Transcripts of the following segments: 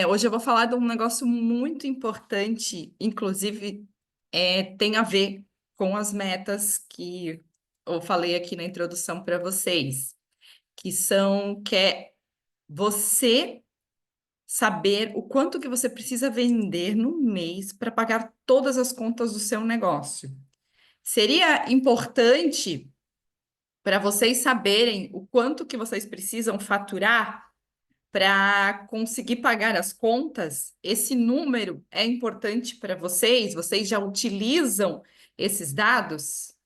Hoje eu vou falar de um negócio muito importante, inclusive tem a ver com as metas que eu falei aqui na introdução para vocês, que é você saber o quanto que você precisa vender no mês para pagar todas as contas do seu negócio. Seria importante para vocês saberem o quanto que vocês precisam faturar para conseguir pagar as contas. Esse número é importante para vocês? Vocês já utilizam esses dados?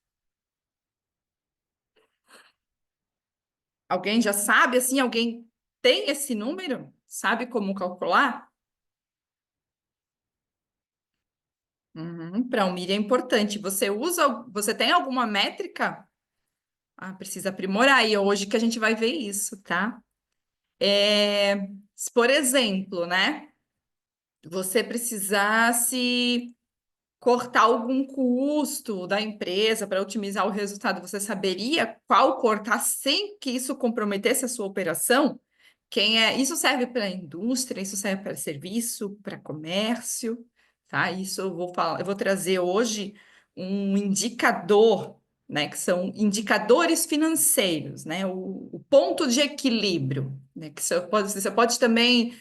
Alguém já sabe assim? Alguém tem esse número? Sabe como calcular? Para o Miri é importante. Você tem alguma métrica? Ah, precisa aprimorar. E é hoje que a gente vai ver isso, tá? Se, por exemplo, né? Você precisasse cortar algum custo da empresa para otimizar o resultado, você saberia qual cortar sem que isso comprometesse a sua operação? Isso serve para indústria, isso serve para serviço, para comércio, tá? Isso eu vou falar, eu vou trazer hoje um indicador, né, que são indicadores financeiros, né? O ponto de equilíbrio, né? Que você pode também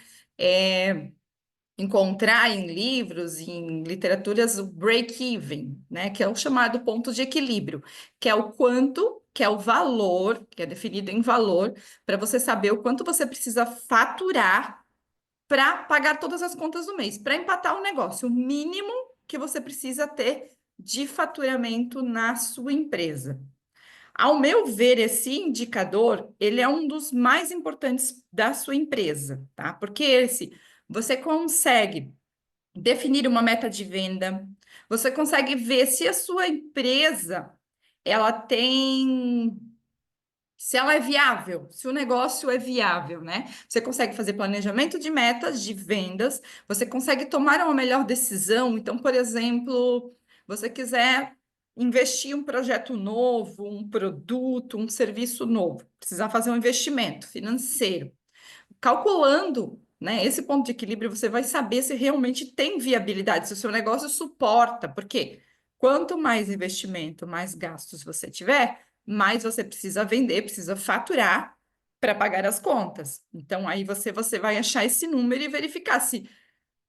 encontrar em livros, em literaturas, o break-even, né, que é o chamado ponto de equilíbrio, que é o quanto, que é o valor, que é definido em valor, para você saber o quanto você precisa faturar para pagar todas as contas do mês, para empatar o negócio, o mínimo que você precisa ter de faturamento na sua empresa. Ao meu ver, esse indicador, ele é um dos mais importantes da sua empresa, tá? Porque você consegue definir uma meta de venda. Você consegue ver se a sua empresa ela tem, se ela é viável, se o negócio é viável, né? Você consegue fazer planejamento de metas, de vendas, você consegue tomar uma melhor decisão. Então, por exemplo, você quiser investir em um projeto novo, um produto, um serviço novo, precisar fazer um investimento financeiro calculando, né, esse ponto de equilíbrio, você vai saber se realmente tem viabilidade, se o seu negócio suporta, porque quanto mais investimento, mais gastos você tiver, mais você precisa vender, precisa faturar para pagar as contas. Então, aí você vai achar esse número e verificar se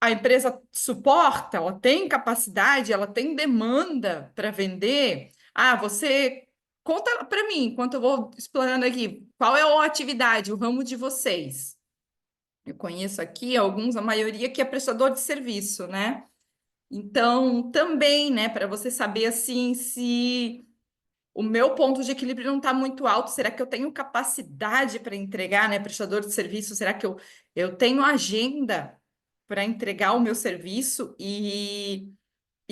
a empresa suporta, ela tem capacidade, ela tem demanda para vender. Ah, você conta para mim, enquanto eu vou explorando aqui, qual é a atividade, o ramo de vocês? Eu conheço aqui alguns, a maioria que é prestador de serviço, né? Então, também, né, para você saber assim se o meu ponto de equilíbrio não está muito alto, será que eu tenho capacidade para entregar, né, prestador de serviço? Será que eu tenho agenda para entregar o meu serviço e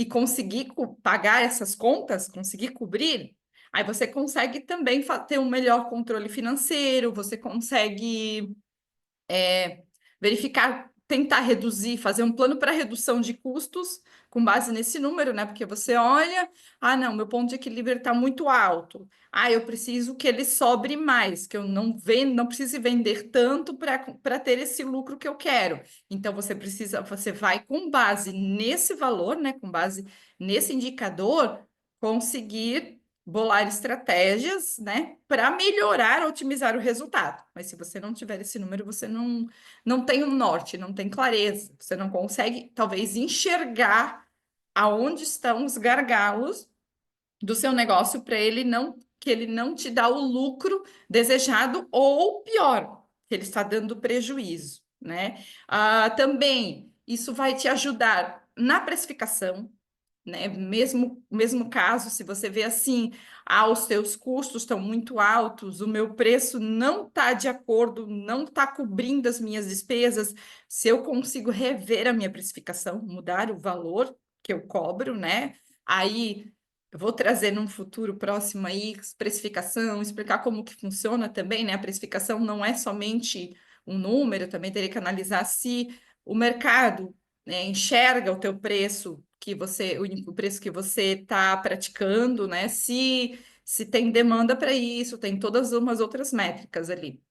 conseguir pagar essas contas, conseguir cobrir? Aí você consegue também ter um melhor controle financeiro, você consegue verificar, tentar reduzir, fazer um plano para redução de custos com base nesse número, né? Porque você olha, ah, não, meu ponto de equilíbrio está muito alto. Ah, eu preciso que ele sobre mais, que eu não precise vender tanto para ter esse lucro que eu quero. Então você vai com base nesse valor, né? Com base nesse indicador, conseguir bolar estratégias, né, para melhorar, otimizar o resultado. Mas se você não tiver esse número, você não tem um norte, não tem clareza. Você não consegue, talvez, enxergar aonde estão os gargalos do seu negócio para que ele não te dá o lucro desejado ou pior, que ele está dando prejuízo, né? Também isso vai te ajudar na precificação, né? Mesmo caso, se você vê assim, os seus custos estão muito altos, o meu preço não está de acordo, não está cobrindo as minhas despesas, se eu consigo rever a minha precificação, mudar o valor que eu cobro, né? Aí eu vou trazer num futuro próximo aí precificação, explicar como que funciona também, né? A precificação não é somente um número, também teria que analisar se o mercado, né, enxerga o teu preço o preço que você está praticando, né? Se tem demanda para isso, tem todas umas outras métricas ali.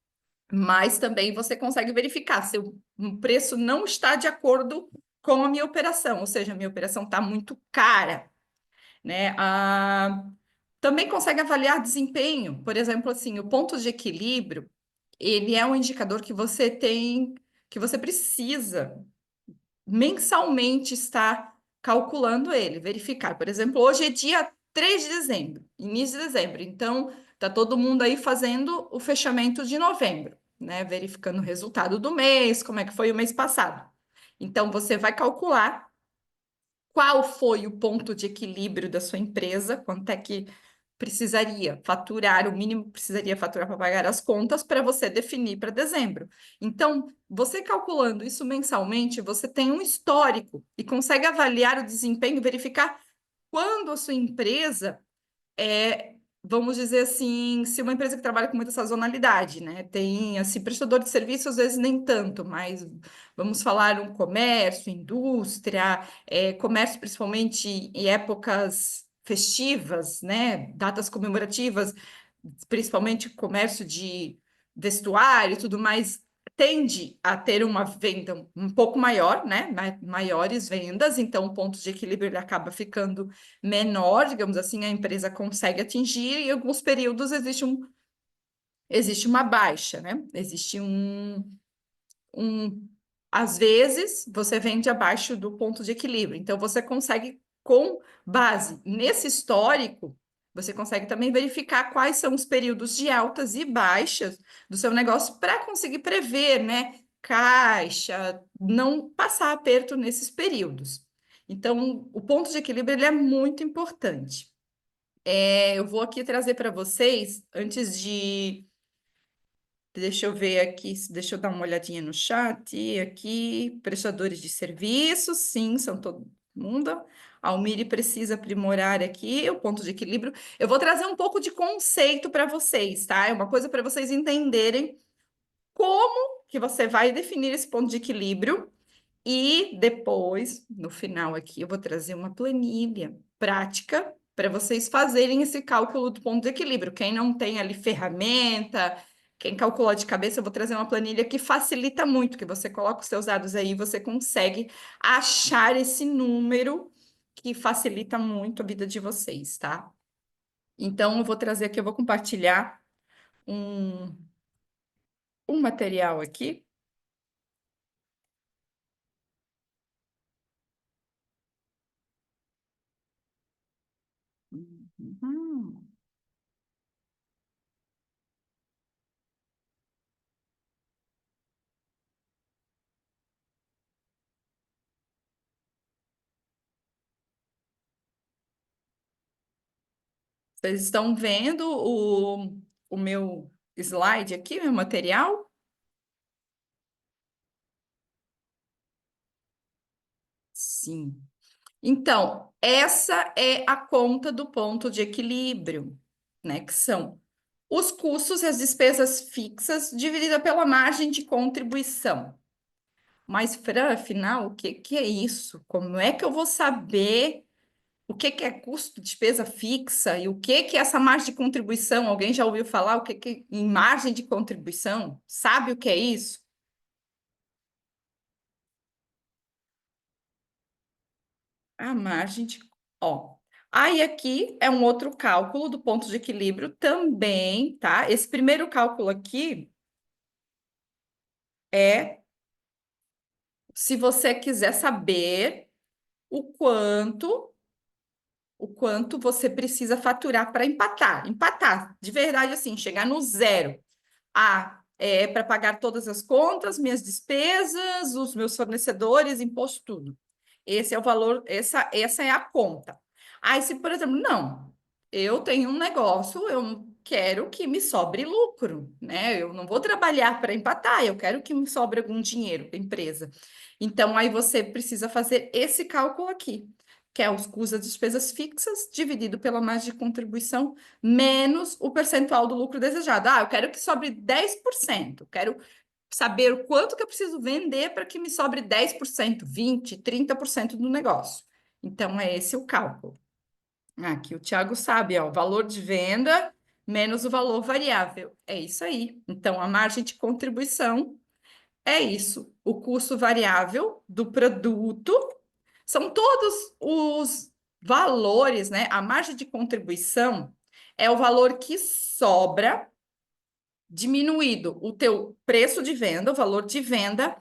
mas também você consegue verificar se o preço não está de acordo com a minha operação, ou seja, a minha operação está muito cara, né? Também consegue avaliar desempenho, por exemplo, assim, o ponto de equilíbrio, ele é um indicador que você tem, que você precisa mensalmente estar calculando ele, verificar. Por exemplo, hoje é dia 3 de dezembro, início de dezembro, então tá todo mundo aí fazendo o fechamento de novembro, né? Verificando o resultado do mês, como é que foi o mês passado. Então, você vai calcular qual foi o ponto de equilíbrio da sua empresa, quanto é que precisaria faturar, o mínimo que precisaria faturar para pagar as contas para você definir para dezembro. Então, você calculando isso mensalmente, você tem um histórico e consegue avaliar o desempenho, verificar quando a sua empresa vamos dizer assim, se uma empresa que trabalha com muita sazonalidade, né? Tem, assim, prestador de serviço, às vezes nem tanto, mas vamos falar um comércio, indústria, comércio principalmente em épocas festivas, né? Datas comemorativas, principalmente comércio de vestuário e tudo mais, tende a ter uma venda um pouco maior, né? Maiores vendas, então o ponto de equilíbrio ele acaba ficando menor, digamos assim, a empresa consegue atingir, e em alguns períodos existe uma baixa, né? Existe um. Às vezes, você vende abaixo do ponto de equilíbrio. Então, você consegue, com base nesse histórico, você consegue também verificar quais são os períodos de altas e baixas do seu negócio para conseguir prever, né? Caixa, não passar aperto nesses períodos. Então, o ponto de equilíbrio ele é muito importante. Eu vou aqui trazer para vocês, antes de. Deixa eu ver aqui, deixa eu dar uma olhadinha no chat. Aqui, prestadores de serviços, sim, são todo mundo. A Almire precisa aprimorar aqui o ponto de equilíbrio. Eu vou trazer um pouco de conceito para vocês, tá? É uma coisa para vocês entenderem como que você vai definir esse ponto de equilíbrio e depois, no final aqui, eu vou trazer uma planilha prática para vocês fazerem esse cálculo do ponto de equilíbrio. Quem não tem ali ferramenta, quem calcula de cabeça, eu vou trazer uma planilha que facilita muito, que você coloca os seus dados aí, você consegue achar esse número que facilita muito a vida de vocês, tá? Então, eu vou trazer aqui, eu vou compartilhar um, um material aqui. Uhum. Vocês estão vendo o meu slide aqui, meu material? Sim. Então, essa é a conta do ponto de equilíbrio, né? Que são os custos e as despesas fixas dividida pela margem de contribuição. Mas, Fran, afinal, o que que é isso? Como é que eu vou saber o que que é custo, despesa fixa e o que que é essa margem de contribuição? Alguém já ouviu falar o que que em margem de contribuição? Sabe o que é isso? A margem de. Ó. Aí aqui é um outro cálculo do ponto de equilíbrio também, tá? Esse primeiro cálculo aqui é se você quiser saber o quanto o quanto você precisa faturar para empatar. Empatar, de verdade, assim, chegar no zero. Para pagar todas as contas, minhas despesas, os meus fornecedores, imposto, tudo. Esse é o valor, essa é a conta. Aí, se, por exemplo, não, eu tenho um negócio, eu quero que me sobre lucro, né? Eu não vou trabalhar para empatar, eu quero que me sobre algum dinheiro da empresa. Então, aí você precisa fazer esse cálculo aqui, que é os custos das despesas fixas dividido pela margem de contribuição menos o percentual do lucro desejado. Eu quero que sobre 10%. Quero saber o quanto que eu preciso vender para que me sobre 10%, 20%, 30% do negócio. Então, é esse o cálculo. Aqui o Thiago sabe, ó, o valor de venda menos o valor variável. É isso aí. Então, a margem de contribuição é isso. O custo variável do produto são todos os valores, né? A margem de contribuição é o valor que sobra diminuído o teu preço de venda, o valor de venda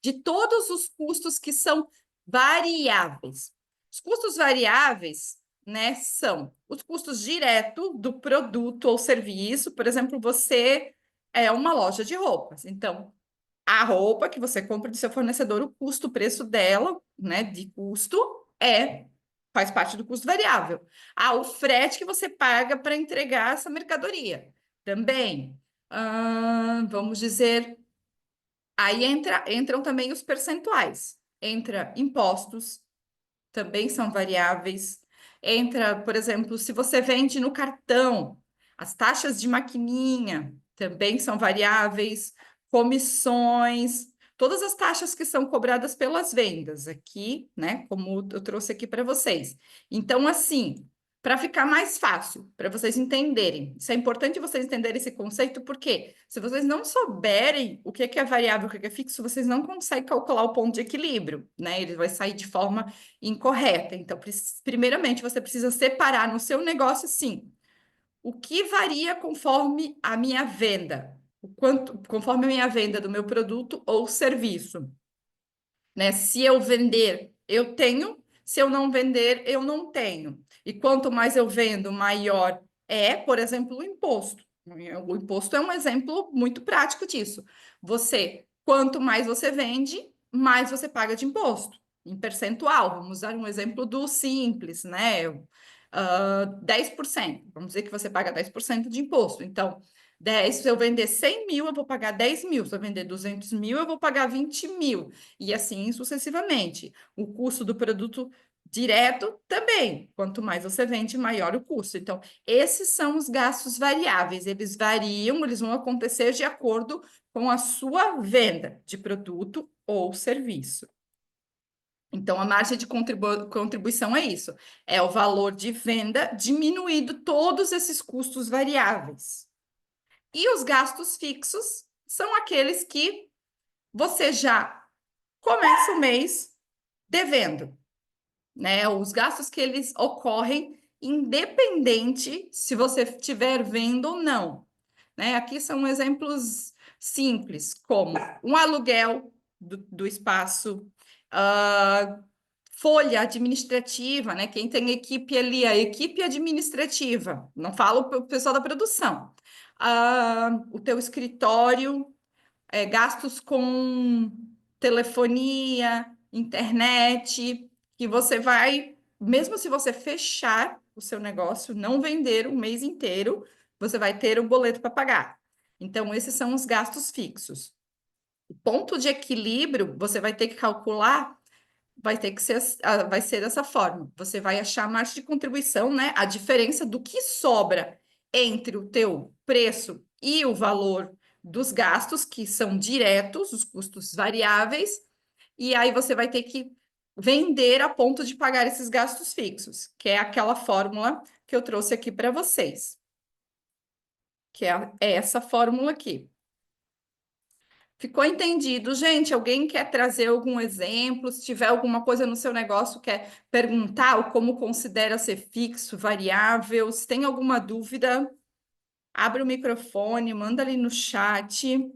de todos os custos que são variáveis. Os custos variáveis, né, são os custos diretos do produto ou serviço. Por exemplo, você é uma loja de roupas. Então, a roupa que você compra do seu fornecedor, o custo, o preço dela, né, de custo, faz parte do custo variável. Ah, o frete que você paga para entregar essa mercadoria também. Vamos dizer, aí entram também os percentuais. Entra impostos, também são variáveis. Entra, por exemplo, se você vende no cartão, as taxas de maquininha também são variáveis, comissões, todas as taxas que são cobradas pelas vendas aqui, né? Como eu trouxe aqui para vocês. Então, assim, para ficar mais fácil, para vocês entenderem, isso é importante vocês entenderem esse conceito, porque se vocês não souberem o que é variável, o que é fixo, vocês não conseguem calcular o ponto de equilíbrio, né? Ele vai sair de forma incorreta. Então, primeiramente, você precisa separar no seu negócio, sim, o que varia conforme a minha venda, o quanto, conforme a minha venda do meu produto ou serviço, né? Se eu vender, eu tenho, se eu não vender, eu não tenho. E quanto mais eu vendo, maior é, por exemplo, o imposto. O imposto é um exemplo muito prático disso. Quanto mais você vende, mais você paga de imposto, em percentual. Vamos usar um exemplo do simples, né? 10%. Vamos dizer que você paga 10% de imposto. Então, 10, se eu vender 100 mil, eu vou pagar 10 mil. Se eu vender 200 mil, eu vou pagar 20 mil e assim sucessivamente. O custo do produto direto também. Quanto mais você vende, maior o custo. Então, esses são os gastos variáveis. Eles variam, eles vão acontecer de acordo com a sua venda de produto ou serviço. Então, a margem de contribuição é isso: é o valor de venda diminuído todos esses custos variáveis. E os gastos fixos são aqueles que você já começa o mês devendo, né? Os gastos que eles ocorrem independente se você estiver vendo ou não, né? Aqui são exemplos simples, como um aluguel do espaço, uh, folha administrativa, né? Quem tem equipe ali, a equipe administrativa, não falo para o pessoal da produção. O teu escritório, gastos com telefonia, internet, que você vai, mesmo se você fechar o seu negócio, não vender o mês inteiro, você vai ter o boleto para pagar. Então, esses são os gastos fixos. O ponto de equilíbrio, você vai ter que calcular, vai ser dessa forma. Você vai achar a margem de contribuição, né? A diferença do que sobra entre o teu preço e o valor dos gastos, que são diretos, os custos variáveis, e aí você vai ter que vender a ponto de pagar esses gastos fixos, que é aquela fórmula que eu trouxe aqui para vocês, que é essa fórmula aqui. Ficou entendido, gente? Alguém quer trazer algum exemplo? Se tiver alguma coisa no seu negócio, quer perguntar ou como considera ser fixo, variável? Se tem alguma dúvida, abre o microfone, manda ali no chat.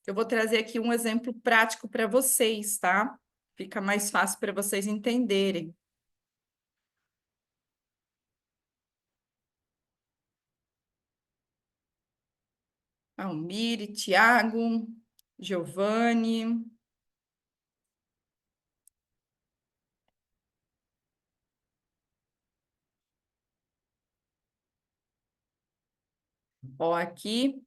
Eu vou trazer aqui um exemplo prático para vocês, tá? Fica mais fácil para vocês entenderem. Almire, Tiago, Giovanni. Ó, aqui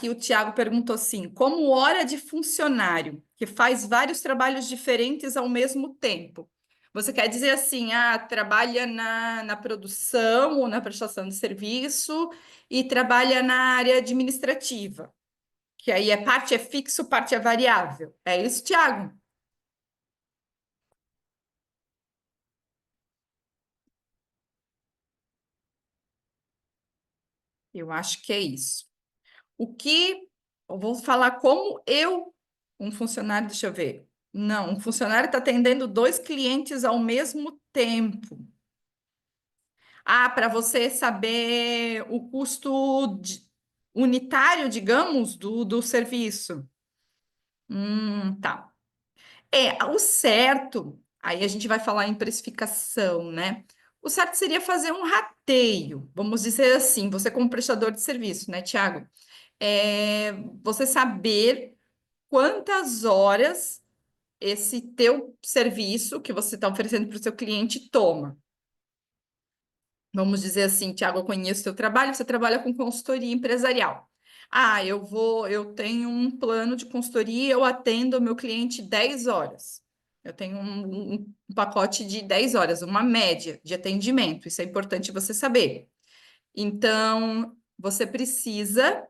o Tiago perguntou assim: como hora de funcionário que faz vários trabalhos diferentes ao mesmo tempo? Você quer dizer assim, trabalha na produção ou na prestação de serviço e trabalha na área administrativa, que aí parte é fixo, parte é variável. É isso, Tiago? Eu acho que é isso. O que eu vou falar como um funcionário, deixa eu ver. Não, um funcionário está atendendo dois clientes ao mesmo tempo. Ah, para você saber o custo unitário, digamos, do serviço. Tá. O certo, aí a gente vai falar em precificação, né? O certo seria fazer um rateio, vamos dizer assim, você como prestador de serviço, né, Tiago? É, você saber quantas horas esse teu serviço que você está oferecendo para o seu cliente toma. Vamos dizer assim, Tiago, eu conheço o teu trabalho, você trabalha com consultoria empresarial. Ah, eu tenho um plano de consultoria, eu atendo o meu cliente 10 horas. Eu tenho um pacote de 10 horas, uma média de atendimento. Isso é importante você saber. Então, você precisa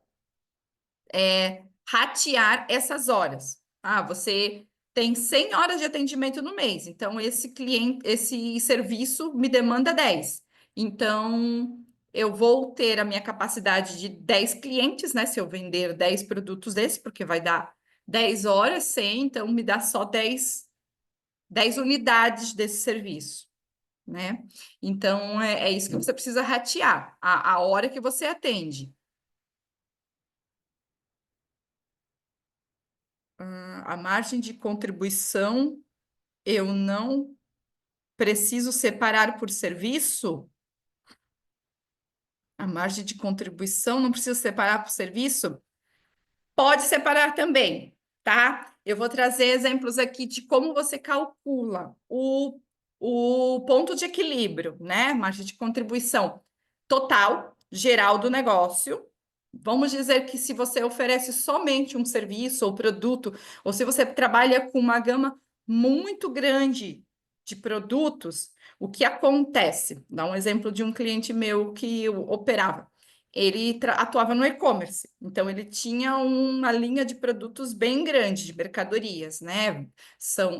ratear essas horas. Ah, você tem 100 horas de atendimento no mês, então esse serviço me demanda 10. Então, eu vou ter a minha capacidade de 10 clientes, né? Se eu vender 10 produtos desses, porque vai dar 10 horas, 100, então me dá só 10 unidades desse serviço, né? Então, é isso que você precisa ratear, a hora que você atende. A margem de contribuição eu não preciso separar por serviço? A margem de contribuição não preciso separar por serviço? Pode separar também, tá? Eu vou trazer exemplos aqui de como você calcula o ponto de equilíbrio, né? Margem de contribuição total, geral do negócio. Vamos dizer que se você oferece somente um serviço ou produto, ou se você trabalha com uma gama muito grande de produtos, o que acontece? Dá um exemplo de um cliente meu que eu operava. Ele atuava no e-commerce, então ele tinha uma linha de produtos bem grande, de mercadorias, né?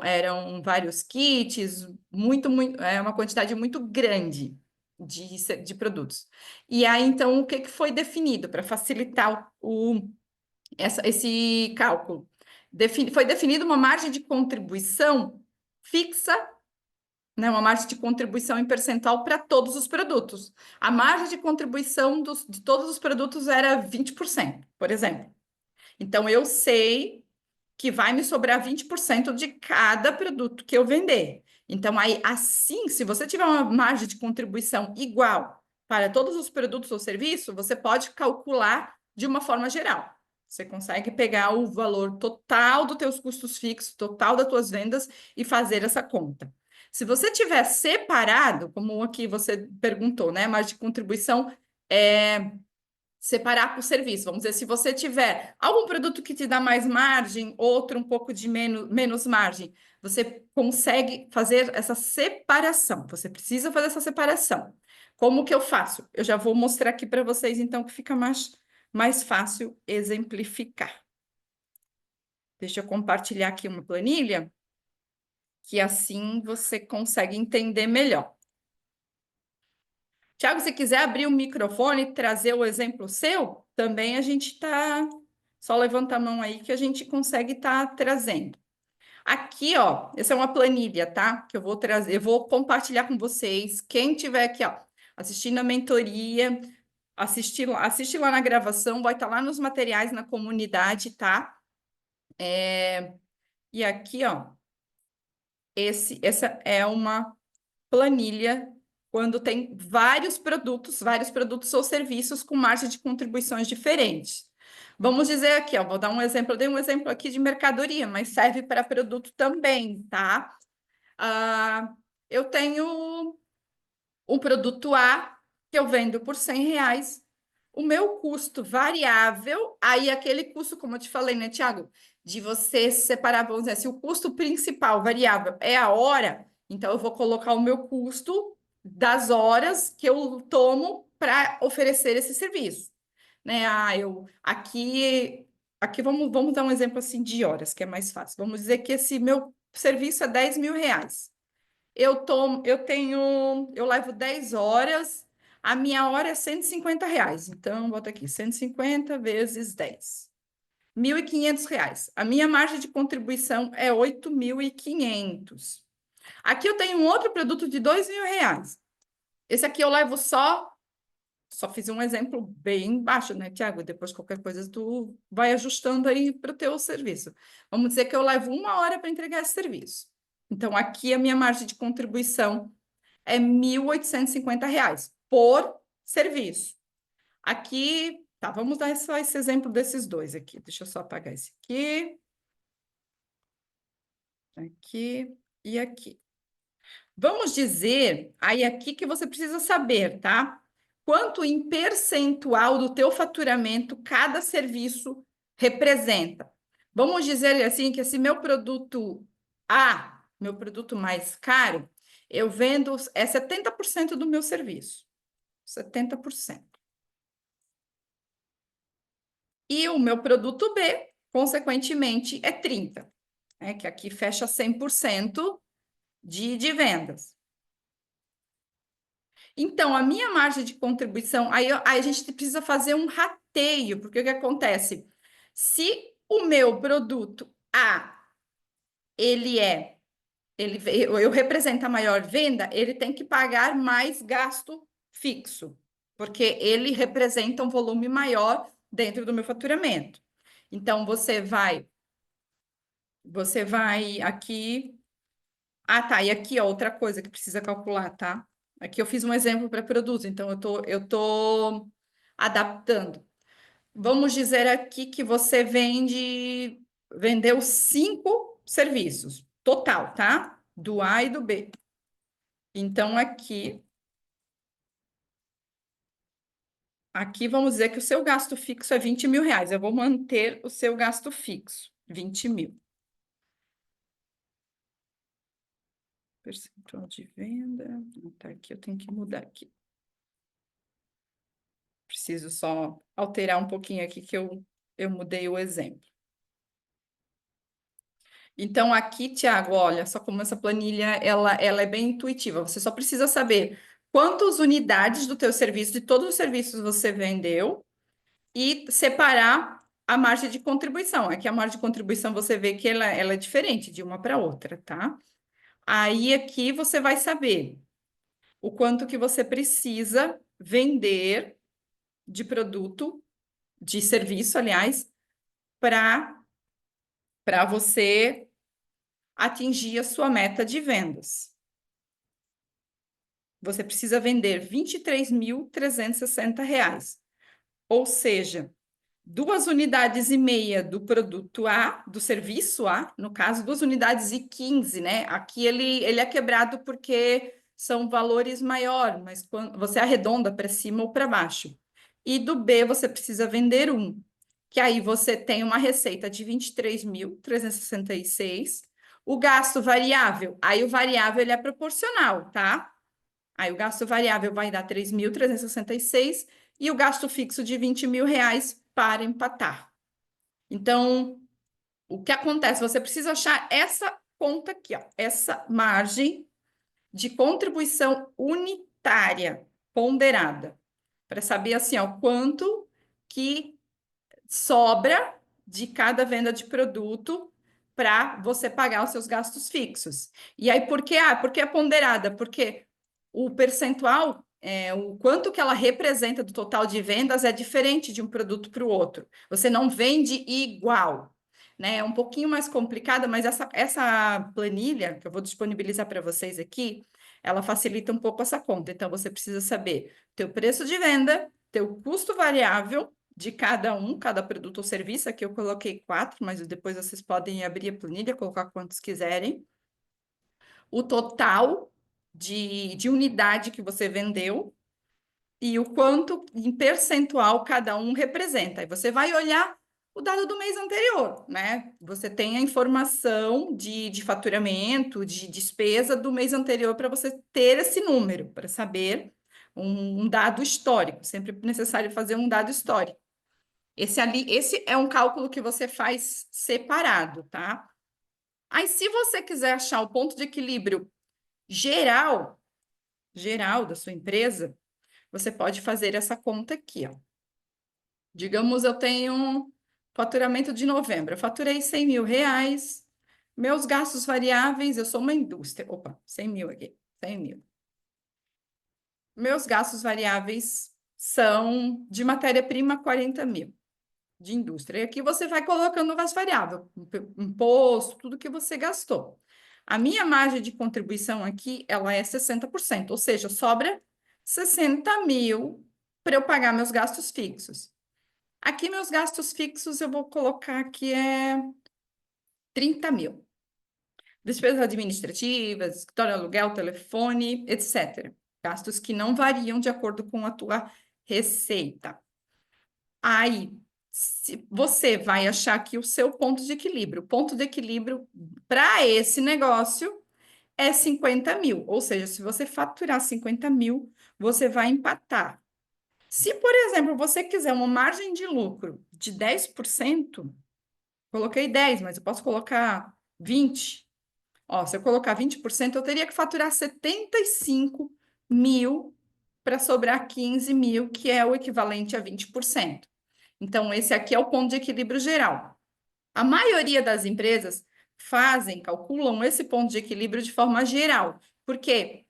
Eram vários kits, uma quantidade muito grande de produtos. E aí, então, o que que foi definido para facilitar esse cálculo? Foi definida uma margem de contribuição fixa, né, uma margem de contribuição em percentual para todos os produtos. A margem de contribuição de todos os produtos era 20%, por exemplo. Então, eu sei que vai me sobrar 20% de cada produto que eu vender. Então, aí, assim, se você tiver uma margem de contribuição igual para todos os produtos ou serviços, você pode calcular de uma forma geral. Você consegue pegar o valor total dos teus custos fixos, total das tuas vendas e fazer essa conta. Se você tiver separado, como aqui você perguntou, né? Margem de contribuição é separar por serviço. Vamos dizer, se você tiver algum produto que te dá mais margem, outro um pouco de menos margem, você consegue fazer essa separação. Você precisa fazer essa separação. Como que eu faço? Eu já vou mostrar aqui para vocês, então, que fica mais fácil exemplificar. Deixa eu compartilhar aqui uma planilha, que assim você consegue entender melhor. Tiago, se quiser abrir o microfone e trazer o exemplo seu, também a gente está. Só levanta a mão aí que a gente consegue estar trazendo. Aqui, ó, essa é uma planilha, tá? Que eu vou trazer, eu vou compartilhar com vocês. Quem tiver aqui, ó, assistindo a mentoria, assiste lá na gravação, vai estar lá nos materiais na comunidade, tá? E aqui, ó, essa é uma planilha quando tem vários produtos ou serviços com margem de contribuições diferentes. Vamos dizer aqui, ó, vou dar um exemplo, eu dei um exemplo aqui de mercadoria, mas serve para produto também, tá? Ah, eu tenho um produto A que eu vendo por R$ 100. O meu custo variável, aí aquele custo, como eu te falei, né, Tiago? De você separar, vamos dizer, se o custo principal variável é a hora, então eu vou colocar o meu custo das horas que eu tomo para oferecer esse serviço, né? Aqui vamos dar um exemplo assim de horas, que é mais fácil. Vamos dizer que esse meu serviço é R$ 10.000. Eu levo 10 horas, A minha hora é R$ 150. Então, bota aqui, 150 vezes 10. R$ 1.500. A minha margem de contribuição é 8.500. Aqui eu tenho um outro produto de R$ 2.000. Esse aqui eu levo só fiz um exemplo bem baixo, né, Tiago? Depois qualquer coisa tu vai ajustando aí para o teu serviço. Vamos dizer que eu levo 1 hora para entregar esse serviço. Então, aqui a minha margem de contribuição é R$ 1.850 por serviço. Aqui, tá, vamos dar só esse exemplo desses dois aqui. Deixa eu só apagar esse aqui e aqui. Vamos dizer, aí aqui que você precisa saber, tá? Quanto em percentual do teu faturamento cada serviço representa. Vamos dizer assim que esse meu produto A, meu produto mais caro, eu vendo 70% do meu serviço. 70%. E o meu produto B, consequentemente, é 30%, né? Que aqui fecha 100% de vendas. Então, a minha margem de contribuição, aí a gente precisa fazer um rateio, porque o que acontece? Se o meu produto A, eu represento a maior venda, ele tem que pagar mais gasto fixo, porque ele representa um volume maior dentro do meu faturamento. Então, você vai aqui. Ah, tá. E aqui, ó, outra coisa que precisa calcular, tá? Aqui eu fiz um exemplo para produto, então eu tô adaptando. Vamos dizer aqui que você vendeu 5 serviços, total, tá? Do A e do B. Então, aqui vamos dizer que o seu gasto fixo é R$ 20.000. Eu vou manter o seu gasto fixo, 20.000. Percentual de venda. Tá aqui, eu tenho que mudar aqui. Preciso só alterar um pouquinho aqui que eu mudei o exemplo. Então, aqui, Tiago, olha, só como essa planilha, ela é bem intuitiva. Você só precisa saber quantas unidades do teu serviço, de todos os serviços você vendeu, e separar a margem de contribuição. Aqui a margem de contribuição você vê que ela é diferente de uma para outra, tá? Aí aqui você vai saber o quanto que você precisa vender de produto, de serviço, aliás, para você atingir a sua meta de vendas. Você precisa vender R$ 23.360, ou seja, 2,5 unidades do produto A, do serviço A, no caso, 2,15 unidades, né? Aqui ele é quebrado porque são valores maiores, mas quando você arredonda para cima ou para baixo. E do B você precisa vender 1, que aí você tem uma receita de 23.366. O gasto variável, aí o variável ele é proporcional, tá? Aí o gasto variável vai dar 3.366 e o gasto fixo de R$ 20.000 para empatar. Então, o que acontece? Você precisa achar essa conta aqui, ó, essa margem de contribuição unitária ponderada, para saber assim, ó, quanto que sobra de cada venda de produto para você pagar os seus gastos fixos. E aí, por quê? Porque é ponderada, porque o percentual, o quanto que ela representa do total de vendas é diferente de um produto para o outro. Você não vende igual, né? É um pouquinho mais complicada, mas essa planilha que eu vou disponibilizar para vocês aqui, ela facilita um pouco essa conta. Então, você precisa saber teu preço de venda, teu custo variável de cada produto ou serviço. Aqui eu coloquei 4, mas depois vocês podem abrir a planilha, colocar quantos quiserem. O total de unidade que você vendeu e o quanto em percentual cada um representa. Aí você vai olhar o dado do mês anterior, né? Você tem a informação de faturamento, de despesa do mês anterior para você ter esse número, para saber um dado histórico. Sempre é necessário fazer um dado histórico. Esse é um cálculo que você faz separado, tá? Aí, se você quiser achar o ponto de equilíbrio geral da sua empresa, você pode fazer essa conta aqui, ó. Digamos, eu tenho um faturamento de novembro, eu faturei 100 mil reais, meus gastos variáveis, eu sou uma indústria, opa, 100 mil aqui, 100 mil. Meus gastos variáveis são de matéria-prima 40 mil, de indústria. E aqui você vai colocando o gasto variável, imposto, tudo que você gastou. A minha margem de contribuição aqui, ela é 60%, ou seja, sobra 60 mil para eu pagar meus gastos fixos. Aqui, meus gastos fixos, eu vou colocar que é 30 mil. Despesas administrativas, escritório, aluguel, telefone, etc. Gastos que não variam de acordo com a tua receita. Aí, você vai achar que o seu ponto de equilíbrio. O ponto de equilíbrio para esse negócio é 50 mil. Ou seja, se você faturar 50 mil, você vai empatar. Se, por exemplo, você quiser uma margem de lucro de 10%, coloquei 10, mas eu posso colocar 20. Ó, se eu colocar 20%, eu teria que faturar 75 mil para sobrar 15 mil, que é o equivalente a 20%. Então, esse aqui é o ponto de equilíbrio geral. A maioria das empresas calculam esse ponto de equilíbrio de forma geral, porque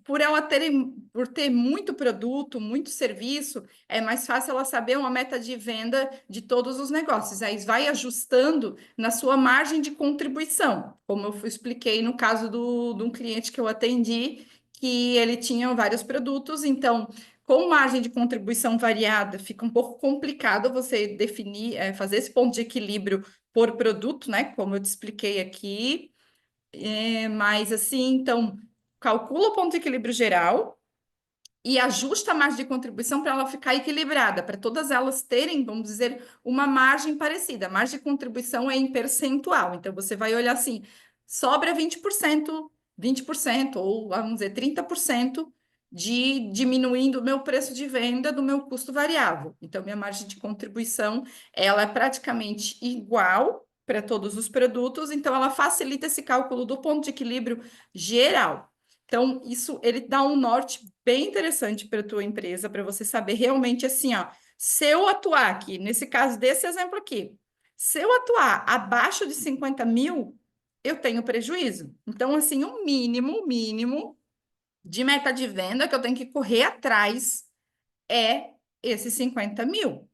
por ter muito produto, muito serviço, é mais fácil ela saber uma meta de venda de todos os negócios. Aí vai ajustando na sua margem de contribuição, como eu expliquei no caso de um cliente que eu atendi, que ele tinha vários produtos, então com margem de contribuição variada, fica um pouco complicado você definir, fazer esse ponto de equilíbrio por produto, né? Como eu te expliquei aqui. Mas assim, então, calcula o ponto de equilíbrio geral e ajusta a margem de contribuição para ela ficar equilibrada, para todas elas terem, vamos dizer, uma margem parecida. A margem de contribuição é em percentual. Então, você vai olhar assim, sobra 20%, ou vamos dizer, 30% de diminuindo o meu preço de venda do meu custo variável. Então, minha margem de contribuição, ela é praticamente igual para todos os produtos, então ela facilita esse cálculo do ponto de equilíbrio geral. Então, isso ele dá um norte bem interessante para a tua empresa, para você saber realmente assim, ó, se eu atuar aqui, nesse caso desse exemplo aqui, se eu atuar abaixo de 50 mil, eu tenho prejuízo. Então, assim, o mínimo de meta de venda que eu tenho que correr atrás é esses 50 mil,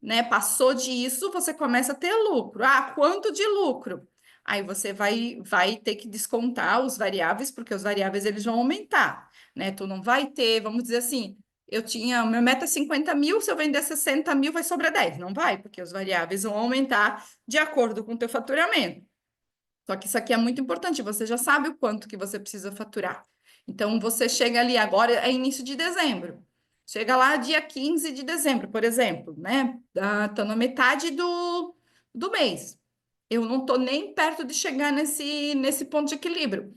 né? Passou disso, você começa a ter lucro. Ah, quanto de lucro? Aí você vai ter que descontar os variáveis, porque os variáveis eles vão aumentar, né? Tu não vai ter, vamos dizer assim, minha meta é 50 mil, se eu vender 60 mil, vai sobrar 10. Não vai, porque os variáveis vão aumentar de acordo com o teu faturamento. Só que isso aqui é muito importante, você já sabe o quanto que você precisa faturar. Então, você chega ali agora, é início de dezembro. Chega lá dia 15 de dezembro, por exemplo, né? Tá na metade do mês. Eu não estou nem perto de chegar nesse ponto de equilíbrio.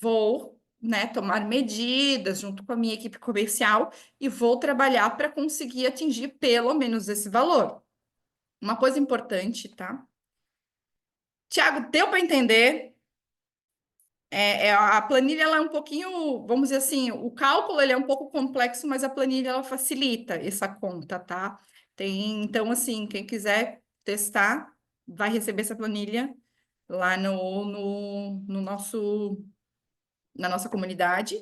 Vou, né, tomar medidas junto com a minha equipe comercial e vou trabalhar para conseguir atingir pelo menos esse valor. Uma coisa importante, tá? Tiago, deu para entender? A planilha ela é um pouquinho, vamos dizer assim, o cálculo ele é um pouco complexo, mas a planilha ela facilita essa conta, tá? Então, assim, quem quiser testar, vai receber essa planilha lá no na nossa comunidade.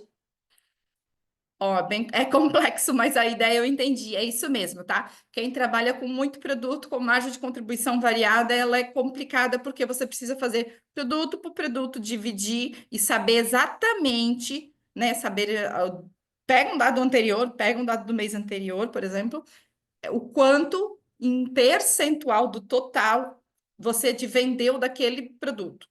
Ó, é complexo, mas a ideia eu entendi, é isso mesmo, tá? Quem trabalha com muito produto, com margem de contribuição variada, ela é complicada porque você precisa fazer produto por produto, dividir e saber exatamente, né? Pega um dado anterior, pega um dado do mês anterior, por exemplo, o quanto em percentual do total você vendeu daquele produto.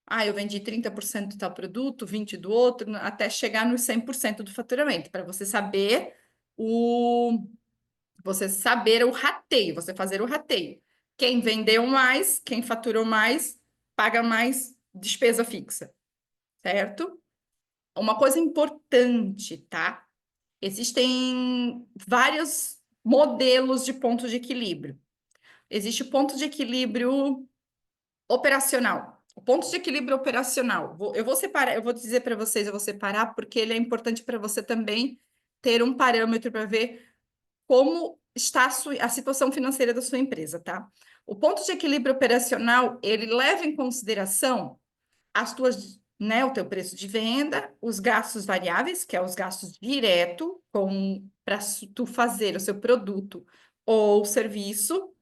Ah, eu vendi 30% de tal produto, 20% do outro, até chegar nos 100% do faturamento, para você saber o rateio, você fazer o rateio. Quem vendeu mais, quem faturou mais, paga mais despesa fixa, certo? Uma coisa importante, tá? Existem vários modelos de ponto de equilíbrio. Existe o ponto de equilíbrio operacional. O ponto de equilíbrio operacional. Eu vou separar, eu vou dizer para vocês, eu vou separar porque ele é importante para você também ter um parâmetro para ver como está a situação financeira da sua empresa, tá? O ponto de equilíbrio operacional, ele leva em consideração as tuas, né, o teu preço de venda, os gastos variáveis, que é os gastos direto com para tu fazer o seu produto ou serviço,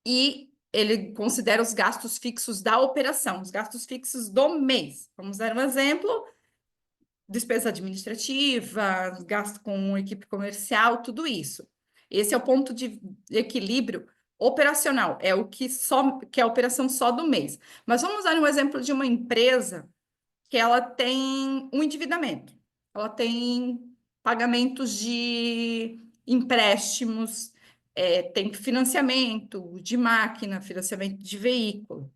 e ele considera os gastos fixos da operação, os gastos fixos do mês. Vamos dar um exemplo: despesa administrativa, gasto com equipe comercial, tudo isso. Esse é o ponto de equilíbrio operacional, é o que é a operação só do mês. Mas vamos dar um exemplo de uma empresa que ela tem um endividamento, ela tem pagamentos de empréstimos, tem financiamento de máquina, financiamento de veículo.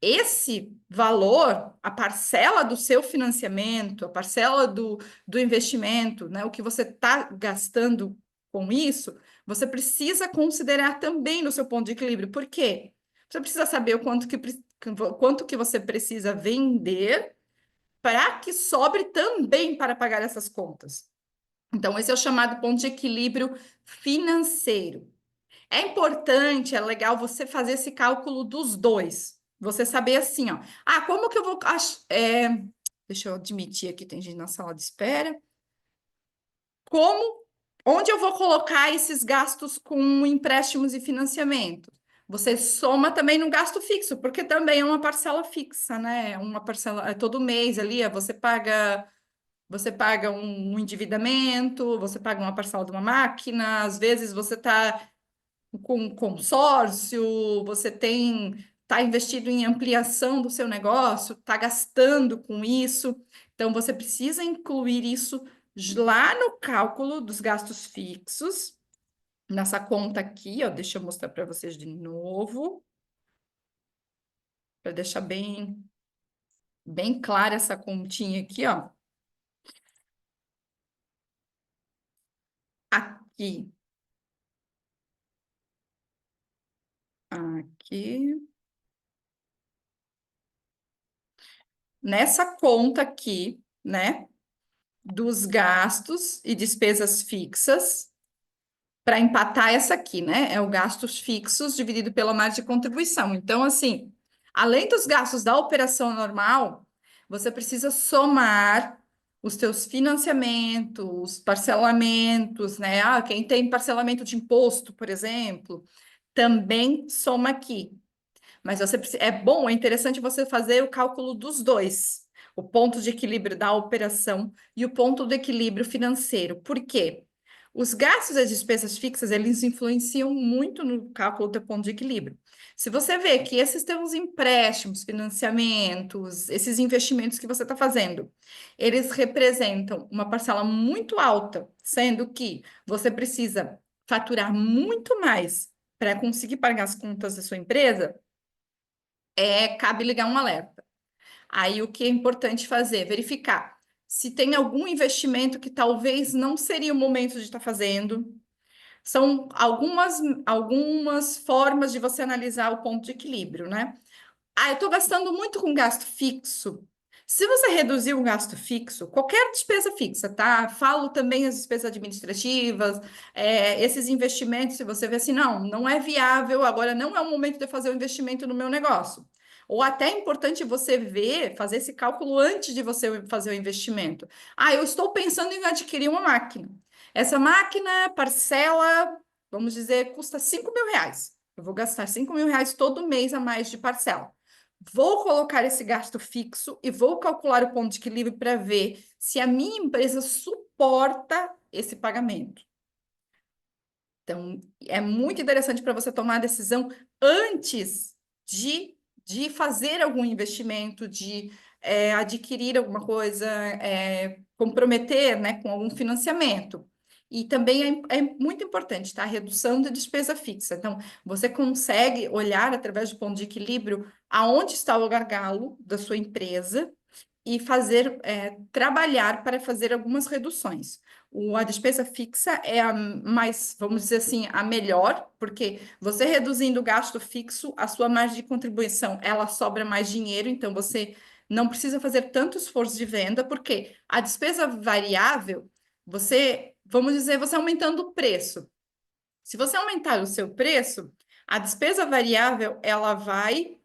Esse valor, a parcela do seu financiamento, a parcela do investimento, né, o que você está gastando com isso, você precisa considerar também no seu ponto de equilíbrio. Por quê? Você precisa saber quanto que você precisa vender para que sobre também para pagar essas contas. Então, esse é o chamado ponto de equilíbrio financeiro. É importante, é legal você fazer esse cálculo dos dois. Você saber assim, ó. Ah, como que eu vou. Deixa eu admitir aqui, tem gente na sala de espera. Onde eu vou colocar esses gastos com empréstimos e financiamento? Você soma também no gasto fixo, porque também é uma parcela fixa, né? Uma parcela, é todo mês ali, você paga um endividamento, você paga uma parcela de uma máquina, às vezes você está com um consórcio, você está investido em ampliação do seu negócio, está gastando com isso. Então, você precisa incluir isso lá no cálculo dos gastos fixos, nessa conta aqui, ó, deixa eu mostrar para vocês de novo, para deixar bem clara essa continha aqui, ó. Aqui, aqui. Nessa conta aqui, né, dos gastos e despesas fixas, para empatar essa aqui, né, é o gastos fixos dividido pela margem de contribuição. Então, assim, além dos gastos da operação normal, você precisa somar os teus financiamentos, parcelamentos, né? Ah, quem tem parcelamento de imposto, por exemplo, também soma aqui. Mas é bom, é interessante você fazer o cálculo dos dois, o ponto de equilíbrio da operação e o ponto de equilíbrio financeiro. Por quê? Os gastos e as despesas fixas, eles influenciam muito no cálculo do ponto de equilíbrio. Se você vê que esses teus empréstimos, financiamentos, esses investimentos que você está fazendo, eles representam uma parcela muito alta, sendo que você precisa faturar muito mais para conseguir pagar as contas da sua empresa, cabe ligar um alerta. Aí o que é importante fazer? Verificar se tem algum investimento que talvez não seria o momento de estar fazendo. São algumas formas de você analisar o ponto de equilíbrio, né? Ah, eu estou gastando muito com gasto fixo. Se você reduzir o gasto fixo, qualquer despesa fixa, tá? Falo também as despesas administrativas, esses investimentos, se você vê assim, não é viável, agora não é o momento de fazer o investimento no meu negócio. Ou até é importante você ver, fazer esse cálculo antes de você fazer o investimento. Ah, eu estou pensando em adquirir uma máquina. Essa máquina, parcela, vamos dizer, custa R$ 5.000. Eu vou gastar R$ 5.000 todo mês a mais de parcela. Vou colocar esse gasto fixo e vou calcular o ponto de equilíbrio para ver se a minha empresa suporta esse pagamento. Então, é muito interessante para você tomar a decisão antes de fazer algum investimento, de adquirir alguma coisa, comprometer, né, com algum financiamento. E também é muito importante, tá? A redução da despesa fixa. Então, você consegue olhar através do ponto de equilíbrio aonde está o gargalo da sua empresa e trabalhar para fazer algumas reduções. A despesa fixa é a mais, vamos dizer assim, a melhor, porque você reduzindo o gasto fixo, a sua margem de contribuição, ela sobra mais dinheiro, então você não precisa fazer tanto esforço de venda, porque a despesa variável, vamos dizer, você aumentando o preço. Se você aumentar o seu preço, a despesa variável, ela vai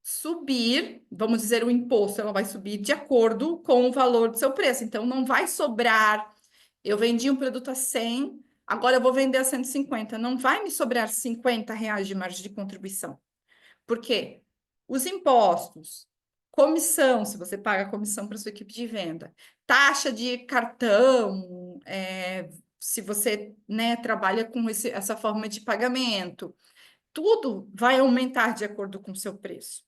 subir, vamos dizer, o imposto, ela vai subir de acordo com o valor do seu preço. Então, não vai sobrar. Eu vendi um produto a 100, agora eu vou vender a 150. Não vai me sobrar R$ 50 de margem de contribuição. Por quê? Os impostos, comissão, se você paga comissão para sua equipe de venda, taxa de cartão, se você, né, trabalha com essa forma de pagamento, tudo vai aumentar de acordo com o seu preço.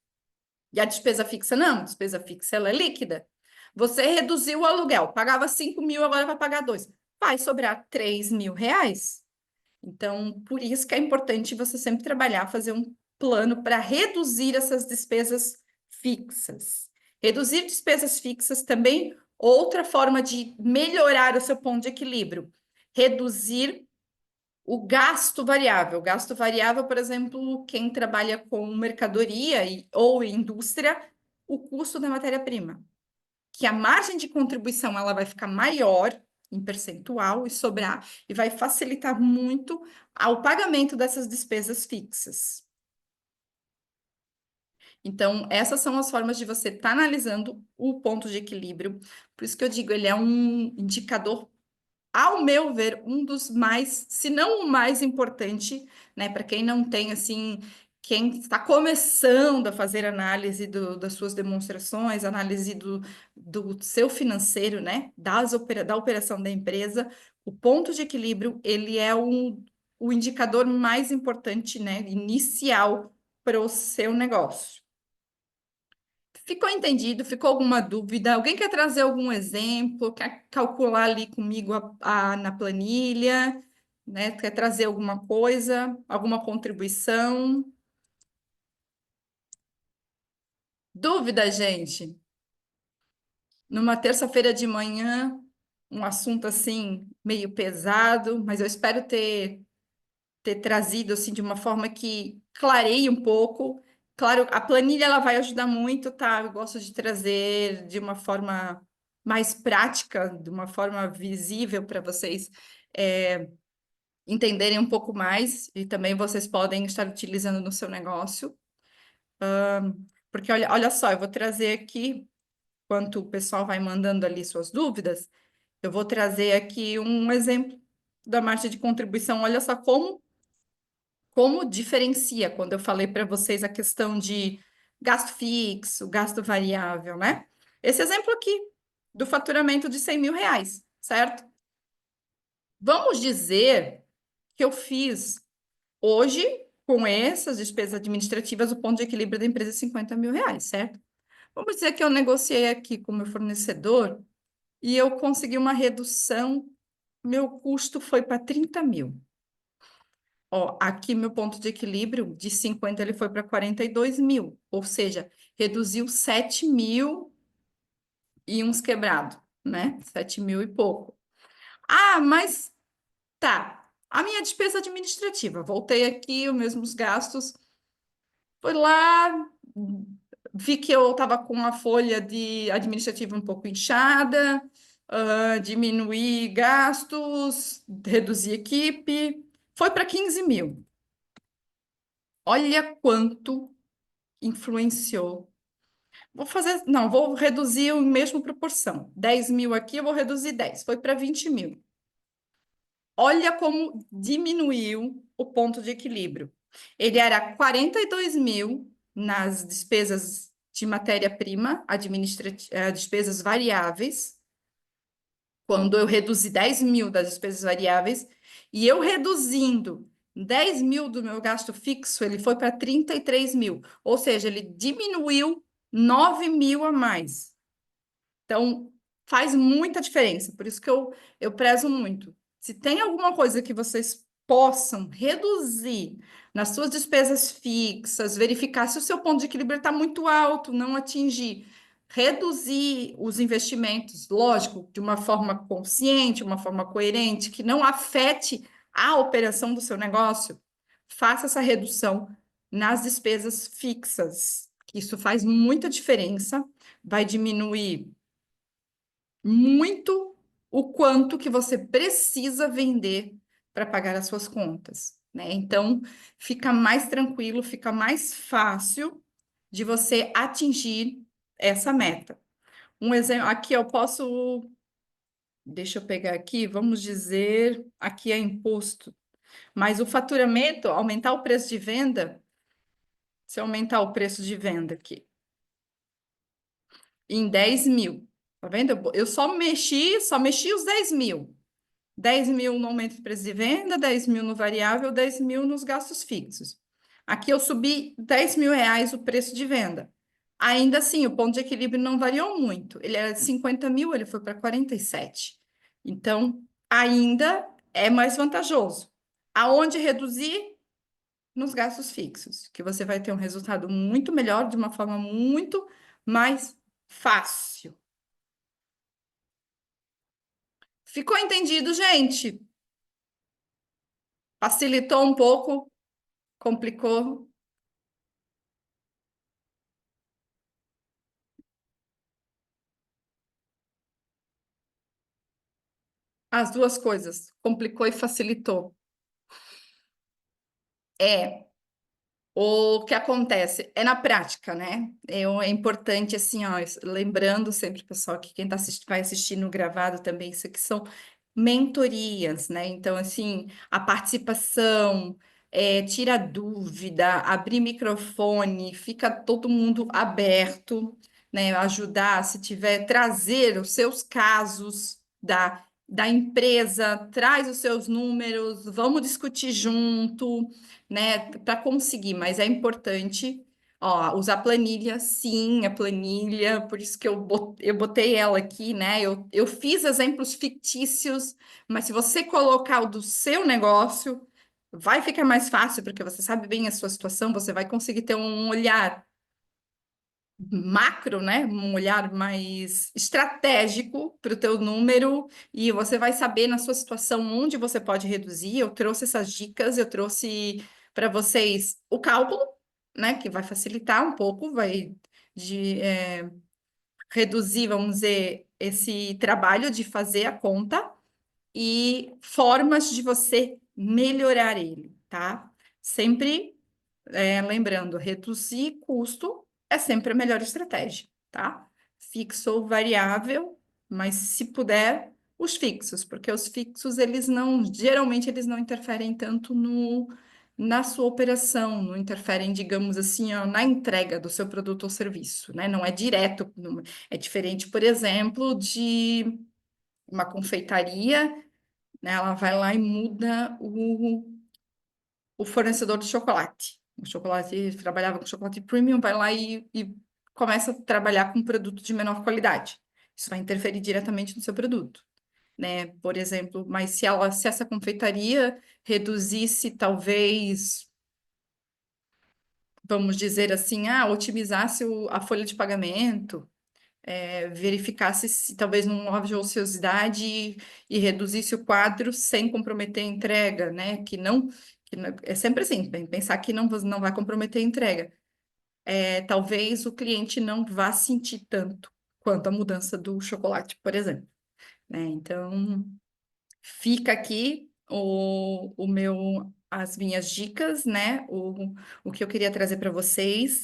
E a despesa fixa, não, a despesa fixa ela é líquida. Você reduziu o aluguel, pagava 5 mil, agora vai pagar 2. Vai sobrar R$ 3.000. Então, por isso que é importante você sempre trabalhar, fazer um plano para reduzir essas despesas fixas. Reduzir despesas fixas também, outra forma de melhorar o seu ponto de equilíbrio. Reduzir o gasto variável. O gasto variável, por exemplo, quem trabalha com mercadoria ou indústria, o custo da matéria-prima. Que a margem de contribuição ela vai ficar maior em percentual e sobrar, e vai facilitar muito ao pagamento dessas despesas fixas. Então, essas são as formas de você estar analisando o ponto de equilíbrio. Por isso que eu digo, ele é um indicador, ao meu ver, um dos mais, se não o mais importante, né, para quem não tem, assim, quem está começando a fazer análise das suas demonstrações, análise do seu financeiro, né, da operação da empresa, o ponto de equilíbrio, ele é o indicador mais importante, né, inicial para o seu negócio. Ficou entendido? Ficou alguma dúvida? Alguém quer trazer algum exemplo? Quer calcular ali comigo na planilha? Né? Quer trazer alguma coisa? Alguma contribuição? Dúvida, gente? Numa terça-feira de manhã, um assunto assim meio pesado, mas eu espero ter trazido assim de uma forma que clareie um pouco. Claro, a planilha ela vai ajudar muito, tá? Eu gosto de trazer de uma forma mais prática, de uma forma visível para vocês entenderem um pouco mais e também vocês podem estar utilizando no seu negócio. Porque olha só, eu vou trazer aqui, enquanto o pessoal vai mandando ali suas dúvidas, eu vou trazer aqui um exemplo da margem de contribuição. Olha só como diferencia quando eu falei para vocês a questão de gasto fixo, gasto variável, né? Esse exemplo aqui do faturamento de R$ 100.000, certo? Vamos dizer que eu fiz hoje, com essas despesas administrativas, o ponto de equilíbrio da empresa é R$ 50.000, certo? Vamos dizer que eu negociei aqui com o meu fornecedor e eu consegui uma redução, meu custo foi para 30 mil. Ó, aqui meu ponto de equilíbrio de 50 ele foi para 42 mil, ou seja, reduziu 7 mil e uns quebrado, né? 7 mil e pouco. Ah, mas tá. A minha despesa administrativa, voltei aqui, os mesmos gastos, foi lá, vi que eu estava com a folha de administrativa um pouco inchada, diminuí gastos, reduzi equipe, foi para 15 mil. Olha quanto influenciou. Vou fazer, não, vou reduzir a mesma proporção. 10 mil aqui, eu vou reduzir 10. Foi para 20 mil. Olha como diminuiu o ponto de equilíbrio. Ele era 42 mil nas despesas de matéria-prima, despesas variáveis, quando eu reduzi 10 mil das despesas variáveis, e eu reduzindo 10 mil do meu gasto fixo, ele foi para 33 mil, ou seja, ele diminuiu 9 mil a mais. Então, faz muita diferença, por isso que eu prezo muito. Se tem alguma coisa que vocês possam reduzir nas suas despesas fixas, verificar se o seu ponto de equilíbrio está muito alto, não atingir, reduzir os investimentos, lógico, de uma forma consciente, uma forma coerente, que não afete a operação do seu negócio, faça essa redução nas despesas fixas. Isso faz muita diferença, vai diminuir muito o quanto que você precisa vender para pagar as suas contas, né? Então, fica mais tranquilo, fica mais fácil de você atingir essa meta. Um exemplo, aqui eu posso, deixa eu pegar aqui, vamos dizer, aqui é imposto, mas o faturamento, aumentar o preço de venda, se eu aumentar o preço de venda aqui em 10 mil, tá vendo? Eu só mexi os 10 mil. 10 mil no aumento de preço de venda, 10 mil no variável, 10 mil nos gastos fixos. Aqui eu subi 10 mil reais o preço de venda. Ainda assim, o ponto de equilíbrio não variou muito. Ele era de 50 mil, ele foi para 47. Então, ainda é mais vantajoso. Aonde reduzir? Nos gastos fixos, que você vai ter um resultado muito melhor, de uma forma muito mais fácil. Ficou entendido, gente? Facilitou um pouco, complicou. As duas coisas, complicou e facilitou. É, o que acontece é na prática, né? É importante, assim, ó, lembrando sempre, pessoal, que quem vai assistir no gravado também, isso aqui são mentorias, né? Então, assim, a participação, tira dúvida, abrir microfone, fica todo mundo aberto, né? Ajudar, se tiver, trazer os seus casos da empresa, traz os seus números, vamos discutir junto, né, para conseguir, mas é importante, ó, usar planilha, sim, a planilha, por isso que eu botei ela aqui, né? Eu fiz exemplos fictícios, mas se você colocar o do seu negócio, vai ficar mais fácil, porque você sabe bem a sua situação, você vai conseguir ter um olhar macro, né? Um olhar mais estratégico para o teu número e você vai saber na sua situação onde você pode reduzir. Eu trouxe essas dicas, eu trouxe para vocês o cálculo, né? Que vai facilitar um pouco, vai de, reduzir, vamos dizer, esse trabalho de fazer a conta e formas de você melhorar ele, tá? Sempre lembrando, reduzir custo é sempre a melhor estratégia, tá? Fixo ou variável, mas se puder, os fixos, porque os fixos, geralmente eles não interferem tanto na sua operação, não interferem, digamos assim, ó, na entrega do seu produto ou serviço, né? Não é direto, é diferente, por exemplo, de uma confeitaria, né? Ela vai lá e muda o fornecedor de chocolate. O chocolate trabalhava com chocolate premium, vai lá e começa a trabalhar com produto de menor qualidade. Isso vai interferir diretamente no seu produto, né? Por exemplo, mas se essa confeitaria reduzisse talvez, vamos dizer assim, otimizasse a folha de pagamento, verificasse se talvez não houve ociosidade e reduzisse o quadro sem comprometer a entrega, né? É sempre assim, pensar que não vai comprometer a entrega. Talvez o cliente não vá sentir tanto quanto a mudança do chocolate, por exemplo, né? Então, fica aqui as minhas dicas, né? O que eu queria trazer para vocês.